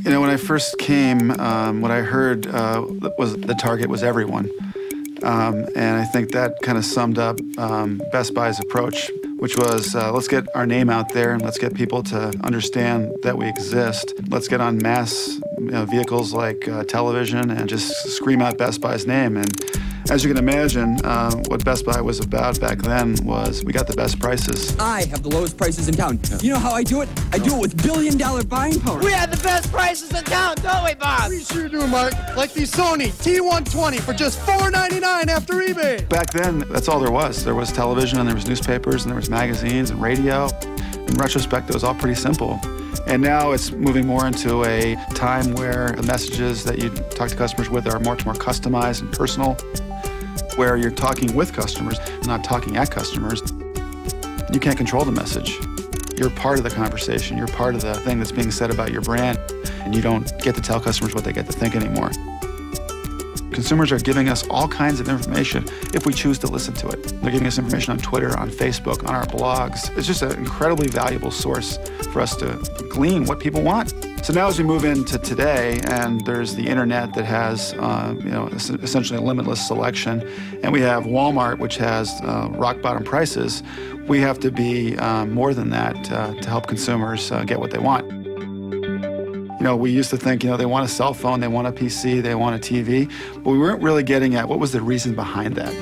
You know, when I first came, what I heard was the target was everyone. And I think that kind of summed up Best Buy's approach, which was let's get our name out there and let's get people to understand that we exist. Let's get on mass vehicles like television and just scream out Best Buy's name. And as you can imagine, what Best Buy was about back then was we got the best prices. I have the lowest prices in town. You know how I do it? I do it with billion-dollar buying power. We have the best prices in town, don't we, Bob? We sure do, Mark. Like the Sony T120 for just $4.99 after eBay. Back then, that's all there was. There was television, and there was newspapers, and there was magazines and radio. In retrospect, it was all pretty simple. And now it's moving more into a time where the messages that you talk to customers with are much more customized and personal, where you're talking with customers, not talking at customers. You can't control the message. You're part of the conversation. You're part of the thing that's being said about your brand, and you don't get to tell customers what they get to think anymore. Consumers are giving us all kinds of information if we choose to listen to it. They're giving us information on Twitter, on Facebook, on our blogs. It's just an incredibly valuable source for us to glean what people want. So now as we move into today, and there's the internet that has essentially a limitless selection, and we have Walmart, which has rock bottom prices, we have to be more than that to help consumers get what they want. You know, we used to think, they want a cell phone, they want a PC, they want a TV, but we weren't really getting at what was the reason behind that.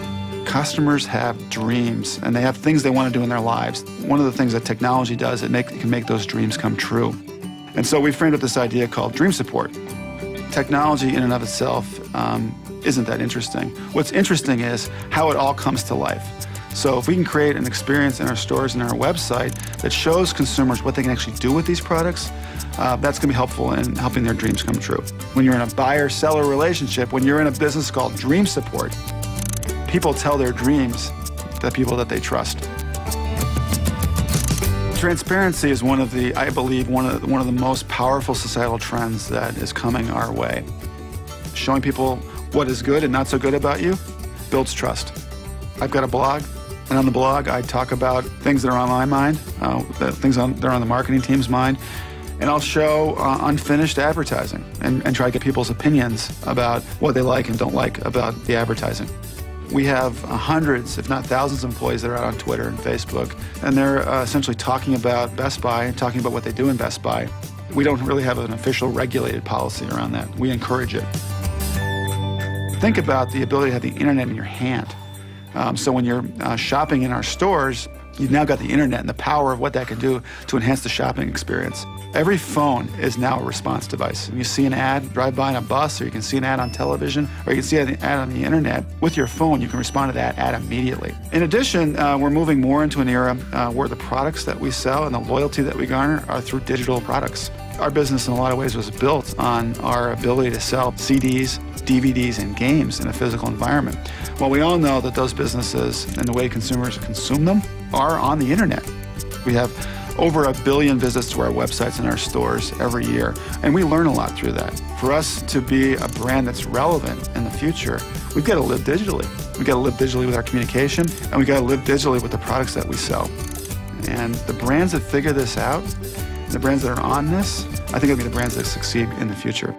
Customers have dreams, and they have things they want to do in their lives. One of the things that technology does, it can make those dreams come true. And so we framed up this idea called Dream Support. Technology in and of itself isn't that interesting. What's interesting is how it all comes to life. So if we can create an experience in our stores and our website that shows consumers what they can actually do with these products, that's going to be helpful in helping their dreams come true. When you're in a buyer-seller relationship, when you're in a business called Dream Support, people tell their dreams to people that they trust. Transparency is I believe, one of the most powerful societal trends that is coming our way. Showing people what is good and not so good about you builds trust. I've got a blog, and on the blog I talk about things that are on my mind, things that are on the marketing team's mind, and I'll show unfinished advertising and try to get people's opinions about what they like and don't like about the advertising. We have hundreds, if not thousands of employees that are out on Twitter and Facebook, and they're essentially talking about Best Buy and talking about what they do in Best Buy. We don't really have an official regulated policy around that. We encourage it. Think about the ability to have the internet in your hand. So when you're shopping in our stores, you've now got the internet and the power of what that can do to enhance the shopping experience. Every phone is now a response device. When you see an ad drive by on a bus, or you can see an ad on television, or you can see an ad on the internet, with your phone you can respond to that ad immediately. In addition, we're moving more into an era where the products that we sell and the loyalty that we garner are through digital products. Our business in a lot of ways was built on our ability to sell CDs, DVDs, and games in a physical environment. Well, we all know that those businesses and the way consumers consume them are on the internet. We have over 1 billion visits to our websites and our stores every year, and we learn a lot through that. For us to be a brand that's relevant in the future, we've got to live digitally. We've got to live digitally with our communication, and we've got to live digitally with the products that we sell. And the brands that figure this out, the brands that are on this, I think will be the brands that succeed in the future.